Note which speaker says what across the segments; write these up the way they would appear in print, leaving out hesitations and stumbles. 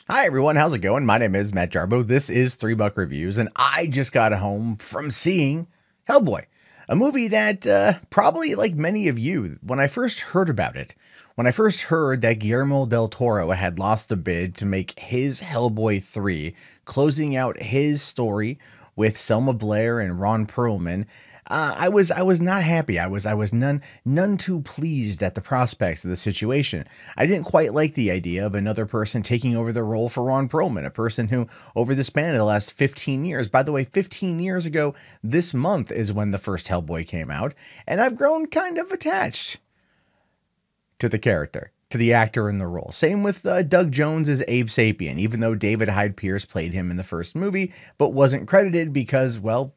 Speaker 1: Hi everyone, how's it going? My name is Matt Jarbo. This is $3 Reviews, and I just got home from seeing Hellboy, a movie that probably like many of you, when I first heard about it, when I first heard that Guillermo del Toro had lost the bid to make his Hellboy 3, closing out his story with Selma Blair and Ron Perlman, I was not happy. I was none too pleased at the prospects of the situation. I didn't quite like the idea of another person taking over the role for Ron Perlman, a person who, over the span of the last 15 years, by the way, 15 years ago, this month is when the first Hellboy came out, and I've grown kind of attached to the character, to the actor in the role. Same with Doug Jones as Abe Sapien, even though David Hyde Pierce played him in the first movie, but wasn't credited because, well,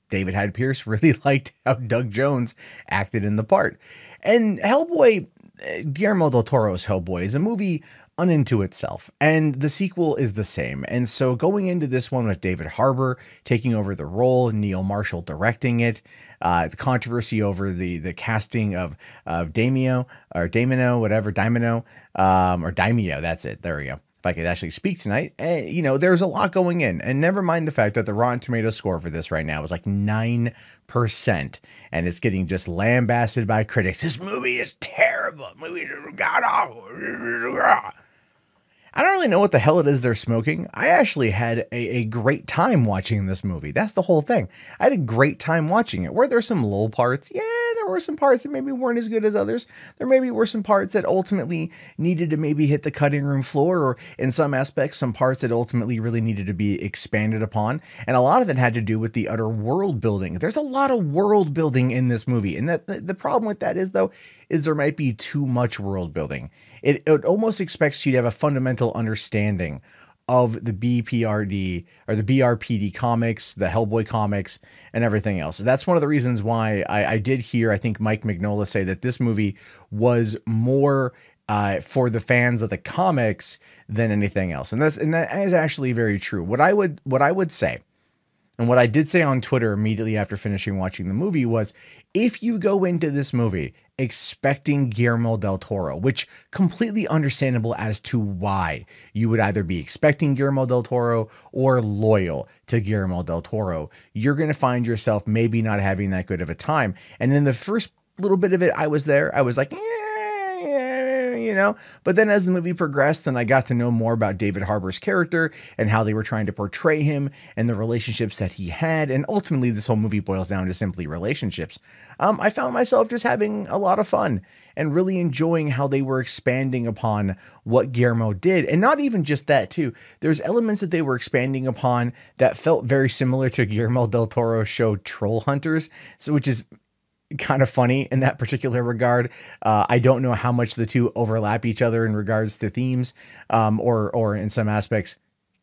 Speaker 1: David Hyde Pierce really liked how Doug Jones acted in the part. And Hellboy, Guillermo del Toro's Hellboy, is a movie unto itself, and the sequel is the same. And so going into this one with David Harbour taking over the role, Neil Marshall directing it, the controversy over the casting of Daimio, or Daimino, whatever, Daimino, or Daimio, that's it, there we go. If I could actually speak tonight, and there's a lot going in, and never mind the fact that the Rotten Tomatoes score for this right now is like 9%, and it's getting just lambasted by critics. This movie is terrible. Movie is god awful. I don't really know what the hell it is they're smoking. I actually had a great time watching this movie. That's the whole thing. I had a great time watching it. Were there some lull parts? Yeah, there were some parts that maybe weren't as good as others. There maybe were some parts that ultimately needed to maybe hit the cutting room floor, or in some aspects, some parts that ultimately really needed to be expanded upon. And a lot of it had to do with the utter world building. There's a lot of world building in this movie. And that the problem with that is, though, is there might be too much world building. It almost expects you to have a fundamental understanding of the BPRD or the BRPD comics, the Hellboy comics, and everything else. That's one of the reasons why I did hear, I think, Mike Mignola say that this movie was more for the fans of the comics than anything else. And that is actually very true. What I would say, and what I did say on Twitter immediately after finishing watching the movie, was if you go into this movie expecting Guillermo del Toro, which completely understandable as to why you would either be expecting Guillermo del Toro or loyal to Guillermo del Toro, you're going to find yourself maybe not having that good of a time. And in the first little bit of it, I was like, but then as the movie progressed and I got to know more about David Harbour's character and how they were trying to portray him and the relationships that he had, and ultimately this whole movie boils down to simply relationships, I found myself just having a lot of fun and really enjoying how they were expanding upon what Guillermo did. And not even just that too. There's elements that they were expanding upon that felt very similar to Guillermo del Toro's show Troll Hunters, so which is kind of funny in that particular regard. I don't know how much the two overlap each other in regards to themes, or in some aspects,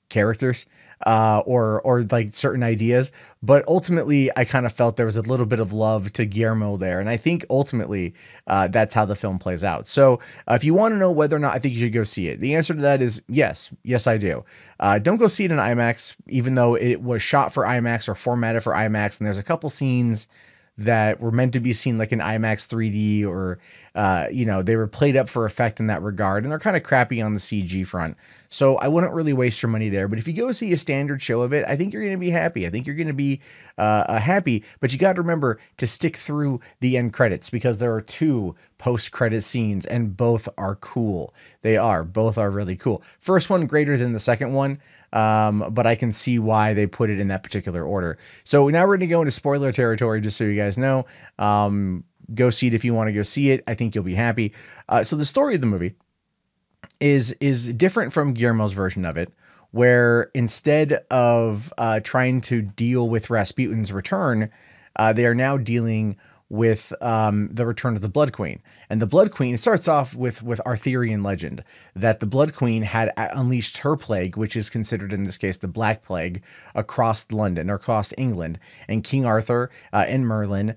Speaker 1: characters, or like certain ideas. But ultimately, I kind of felt there was a little bit of love to Guillermo there. And I think ultimately, that's how the film plays out. So if you want to know whether or not I think you should go see it, the answer to that is yes. Yes, I do. Don't go see it in IMAX, even though it was shot for IMAX or formatted for IMAX. And there's a couple scenes that were meant to be seen like in IMAX 3D, or, they were played up for effect in that regard, and they're kind of crappy on the CG front. So I wouldn't really waste your money there. But if you go see a standard show of it, I think you're going to be happy. I think you're going to be happy, but you got to remember to stick through the end credits, because there are two post-credit scenes and both are cool. Both are really cool. First one greater than the second one. But I can see why they put it in that particular order. So now we're going to go into spoiler territory, just so you guys know. Go see it if you want to go see it. I think you'll be happy. So the story of the movie is different from Guillermo's version of it, where instead of trying to deal with Rasputin's return, they are now dealing with the return of the Blood Queen. And the Blood Queen, it starts off with Arthurian legend that the Blood Queen had unleashed her plague, which is considered in this case the Black Plague, across London or across England. And King Arthur and Merlin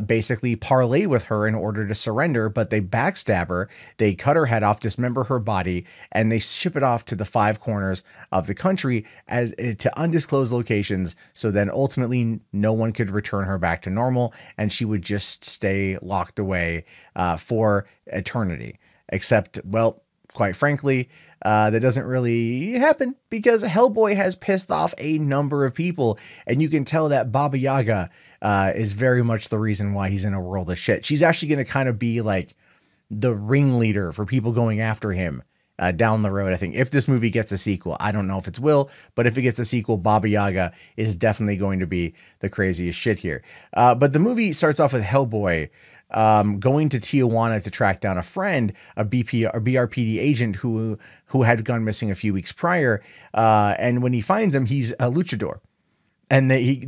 Speaker 1: basically parlay with her in order to surrender, but they backstab her, they cut her head off, dismember her body, and they ship it off to the five corners of the country as to undisclosed locations. So then ultimately no one could return her back to normal, and she would just stay locked away for eternity. Except, well, quite frankly, that doesn't really happen because Hellboy has pissed off a number of people, and you can tell that Baba Yaga is very much the reason why he's in a world of shit. She's actually going to kind of be like the ringleader for people going after him down the road. I think if this movie gets a sequel, I don't know if it will, but if it gets a sequel, Baba Yaga is definitely going to be the craziest shit here. But the movie starts off with Hellboy going to Tijuana to track down a friend, a BRPD agent who had gone missing a few weeks prior. And when he finds him, he's a luchador. And they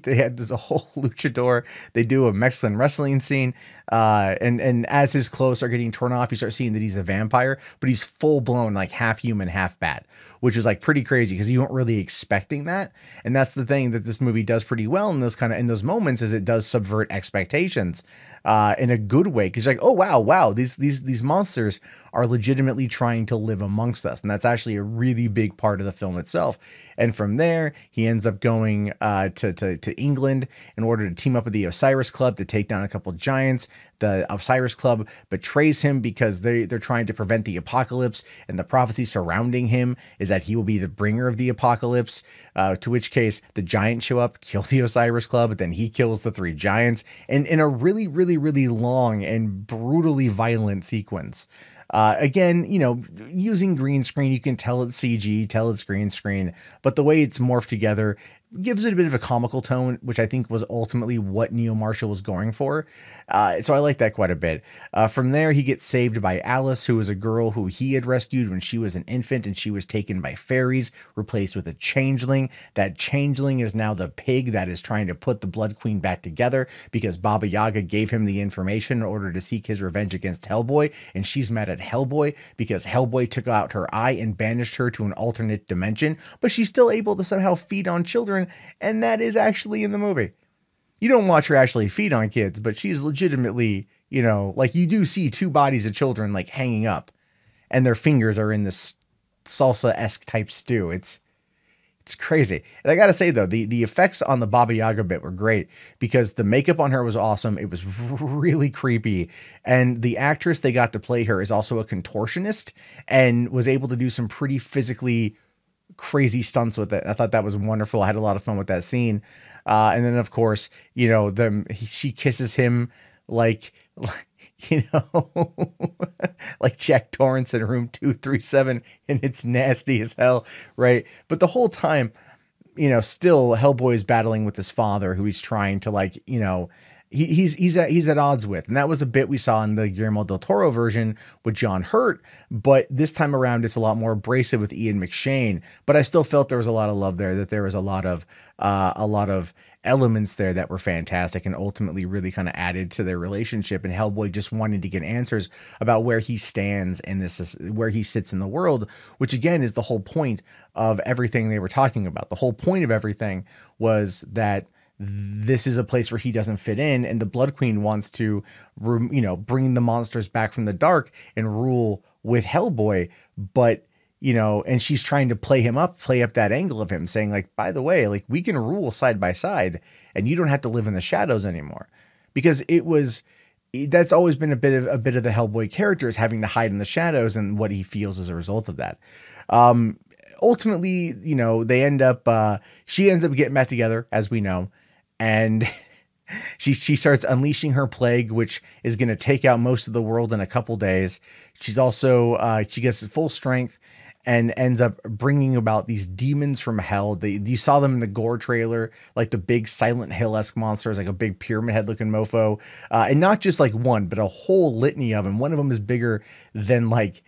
Speaker 1: had this whole luchador. They do a Mexican wrestling scene. And as his clothes are getting torn off, you start seeing that he's a vampire, but he's full blown, like half human, half bat, which is like pretty crazy because you weren't really expecting that. And that's the thing that this movie does pretty well in those moments, is it does subvert expectations in a good way. Cause you're like, oh, wow, these monsters are legitimately trying to live amongst us. And that's actually a really big part of the film itself. And from there, he ends up going to England in order to team up with the Osiris Club to take down a couple giants. The Osiris Club betrays him because they're trying to prevent the apocalypse, and the prophecy surrounding him is that he will be the bringer of the apocalypse, to which case the giants show up, kill the Osiris Club, but then he kills the three giants, and in a really, really, really long and brutally violent sequence. Again, using green screen, you can tell it's CG, tell it's green screen, but the way it's morphed together gives it a bit of a comical tone, which I think was ultimately what Neil Marshall was going for. So I like that quite a bit. From there, he gets saved by Alice, who was a girl who he had rescued when she was an infant, and she was taken by fairies, replaced with a changeling. That changeling is now the pig that is trying to put the Blood Queen back together because Baba Yaga gave him the information in order to seek his revenge against Hellboy, and she's mad at Hellboy because Hellboy took out her eye and banished her to an alternate dimension, but she's still able to somehow feed on children, and that is actually in the movie. You don't watch her actually feed on kids, but she's legitimately, like you do see two bodies of children like hanging up and their fingers are in this salsa-esque type stew. It's crazy. And I got to say though, the effects on the Baba Yaga bit were great because the makeup on her was awesome. It was really creepy. And the actress they got to play her is also a contortionist and was able to do some pretty physically crazy stunts with it. I thought that was wonderful. I had a lot of fun with that scene. And then of course, she kisses him like like Jack Torrance in Room 237, and it's nasty as hell. Right. But the whole time, still Hellboy is battling with his father, who he's trying to he's at odds with. And that was a bit we saw in the Guillermo del Toro version with John Hurt, but this time around it's a lot more abrasive with Ian McShane. But I still felt there was a lot of love there, that there was a lot of elements there that were fantastic and ultimately really kind of added to their relationship, and Hellboy just wanting to get answers about where he stands and where he sits in the world, which again is the whole point of everything they were talking about. The whole point of everything was that this is a place where he doesn't fit in, and the Blood Queen wants to, bring the monsters back from the dark and rule with Hellboy. But, and she's trying to play up that angle of him saying like, by the way, like we can rule side by side and you don't have to live in the shadows anymore, because that's always been a bit of the Hellboy character, is having to hide in the shadows and what he feels as a result of that. Ultimately, they she ends up getting back together, as we know. And she starts unleashing her plague, which is going to take out most of the world in a couple days. She's also, she gets full strength and ends up bringing about these demons from hell. You saw them in the gore trailer, like the big Silent Hill-esque monsters, like a big pyramid head looking mofo. And not just like one, but a whole litany of them. One of them is bigger than like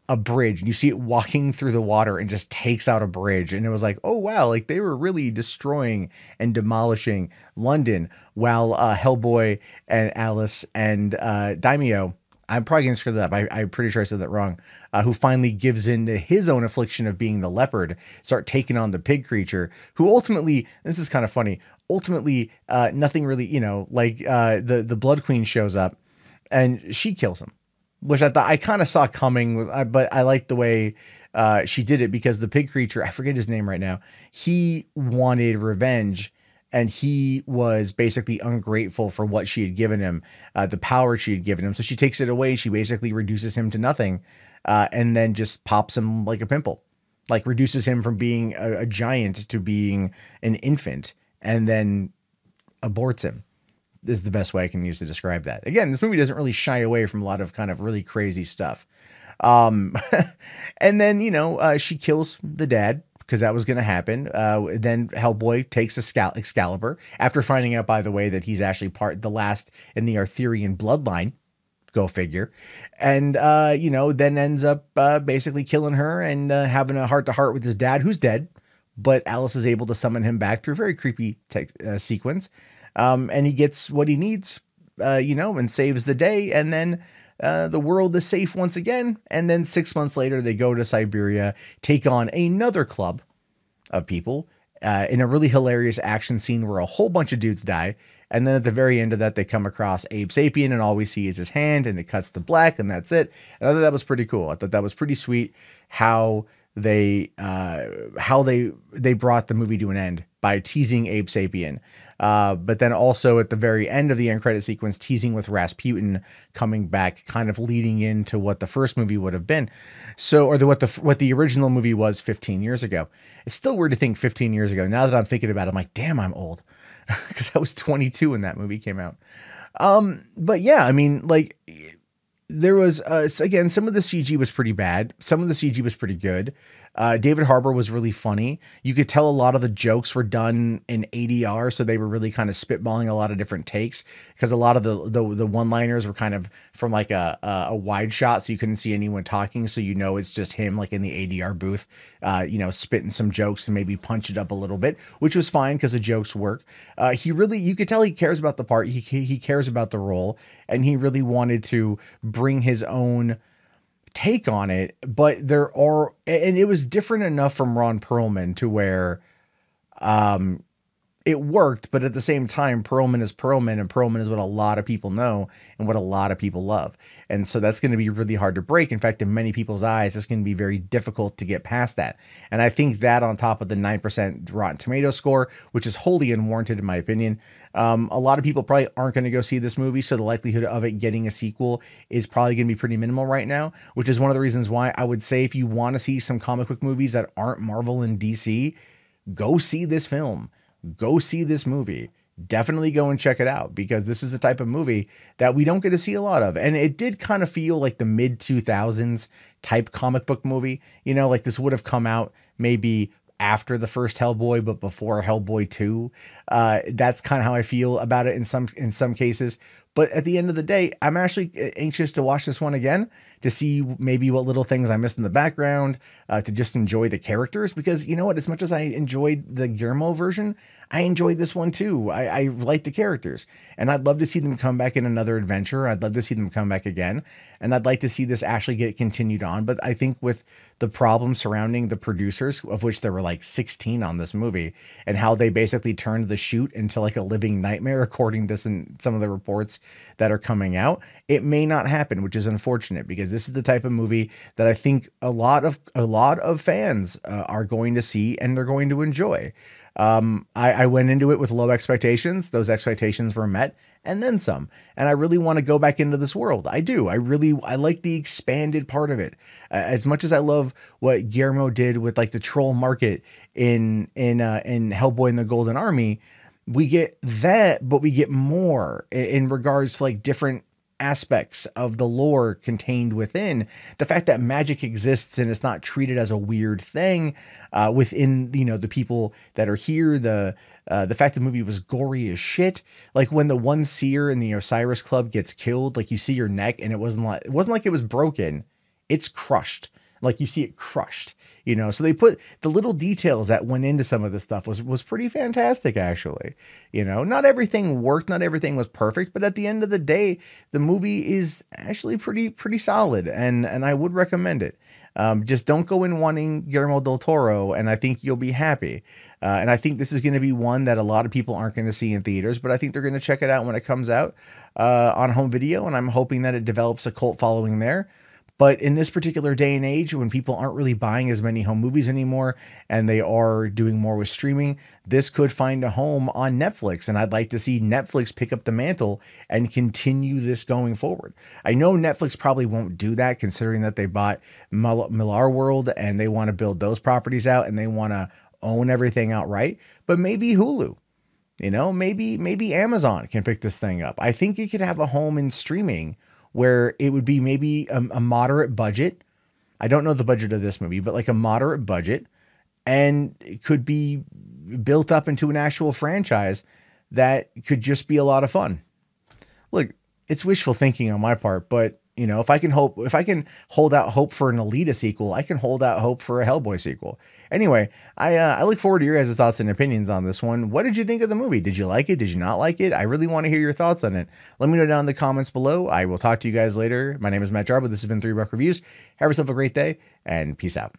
Speaker 1: a bridge, and you see it walking through the water and just takes out a bridge. And it was like, oh wow, like they were really destroying and demolishing London, while Hellboy and Alice and Daimyo, I'm probably gonna screw that up, I'm pretty sure I said that wrong, who finally gives in to his own affliction of being the leopard, start taking on the pig creature, who ultimately, this is kind of funny, nothing really, the Blood Queen shows up and she kills him, which I thought I kind of saw coming, but I like the way she did it, because the pig creature, I forget his name right now, he wanted revenge, and he was basically ungrateful for what she had given him, the power she had given him. So she takes it away. She basically reduces him to nothing. and then just pops him like a pimple, like reduces him from being a giant to being an infant, and then aborts him. Is the best way I can use to describe that. Again, this movie doesn't really shy away from a lot of kind of really crazy stuff. And then, she kills the dad because that was going to happen. Then Hellboy takes Excalibur after finding out, by the way, that he's actually the last in the Arthurian bloodline. Go figure. And, then ends up basically killing her and having a heart-to-heart with his dad, who's dead. But Alice is able to summon him back through a very creepy sequence. And he gets what he needs, and saves the day. And then the world is safe once again. And then 6 months later, they go to Siberia, take on another club of people in a really hilarious action scene where a whole bunch of dudes die. And then at the very end of that, they come across Abe Sapien, and all we see is his hand, and it cuts to black, and that's it. And I thought that was pretty cool. I thought that was pretty sweet how they brought the movie to an end by teasing Abe Sapien. But then also at the very end of the end credit sequence, teasing with Rasputin coming back, kind of leading into what the first movie would have been. So, or what the original movie was 15 years ago. It's still weird to think 15 years ago. Now that I'm thinking about it, I'm like, damn, I'm old. Because I was 22 when that movie came out. But yeah, I mean, like, there was, again, some of the CG was pretty bad. Some of the CG was pretty good. David Harbour was really funny. You could tell a lot of the jokes were done in ADR, so they were really kind of spitballing a lot of different takes, because a lot of the one-liners were kind of from like a wide shot, so you couldn't see anyone talking, so it's just him like in the ADR booth, spitting some jokes and maybe punch it up a little bit, which was fine because the jokes work. You could tell he cares about the part, he cares about the role, and he really wanted to bring his own take on it, but and it was different enough from Ron Perlman to where it worked, but at the same time, Perlman is Perlman, and Perlman is what a lot of people know and what a lot of people love. And so that's going to be really hard to break. In fact, in many people's eyes, it's going to be very difficult to get past that. And I think that on top of the 9% Rotten Tomato score, which is wholly unwarranted in my opinion, a lot of people probably aren't going to go see this movie. So the likelihood of it getting a sequel is probably going to be pretty minimal right now, which is one of the reasons why I would say if you want to see some comic book movies that aren't Marvel and DC, go see this film. Go see this movie. Definitely go and check it out, because this is the type of movie that we don't get to see a lot of. And it did kind of feel like the mid 2000s type comic book movie, like this would have come out maybe after the first Hellboy, but before Hellboy 2. That's kind of how I feel about it in some cases. But at the end of the day, I'm actually anxious to watch this one again, to see maybe what little things I missed in the background, to just enjoy the characters. Because you know what, as much as I enjoyed the Guillermo version, I enjoyed this one too. I like the characters, and I'd love to see them come back in another adventure. I'd love to see them come back again, and I'd like to see this actually get continued on. But I think with the problems surrounding the producers, of which there were like 16 on this movie, and how they basically turned the shoot into like a living nightmare, according to some of the reports that are coming out, it may not happen, which is unfortunate, because this is the type of movie that I think a lot of fans are going to see and they're going to enjoy. I went into it with low expectations. Those expectations were met, and then some. And I really want to go back into this world. I do. I like the expanded part of it. As much as I love what Guillermo did with like the troll market in Hellboy and the Golden Army, we get that, but we get more in regards to like different aspects of the lore contained within. The fact that magic exists and it's not treated as a weird thing within, the people that are here. The fact the movie was gory as shit. Like when the one seer in the Osiris Club gets killed, like you see your neck, and it wasn't like it was broken. It's crushed. Like you see it crushed, so they put the little details that went into some of this stuff was pretty fantastic, actually. Not everything worked. Not everything was perfect, but at the end of the day, the movie is actually pretty solid. And I would recommend it. Just don't go in wanting Guillermo del Toro, and I think you'll be happy. And I think this is going to be one that a lot of people aren't going to see in theaters, but I think they're going to check it out when it comes out on home video. And I'm hoping that it develops a cult following there. But in this particular day and age, when people aren't really buying as many home movies anymore and they are doing more with streaming, this could find a home on Netflix. And I'd like to see Netflix pick up the mantle and continue this going forward. I know Netflix probably won't do that, considering that they bought Millar World and they want to build those properties out and they want to own everything outright. But maybe Hulu. Maybe Amazon can pick this thing up. I think it could have a home in streaming where it would be maybe a moderate budget. I don't know the budget of this movie, but like a moderate budget, and it could be built up into an actual franchise that could just be a lot of fun. Look, it's wishful thinking on my part, but if I can hold out hope for an Alita sequel, I can hold out hope for a Hellboy sequel. Anyway, I look forward to your guys' thoughts and opinions on this one. What did you think of the movie? Did you like it? Did you not like it? I really want to hear your thoughts on it. Let me know down in the comments below. I will talk to you guys later. My name is Matt Jarbo. This has been $3 Reviews. Have yourself a great day, and peace out.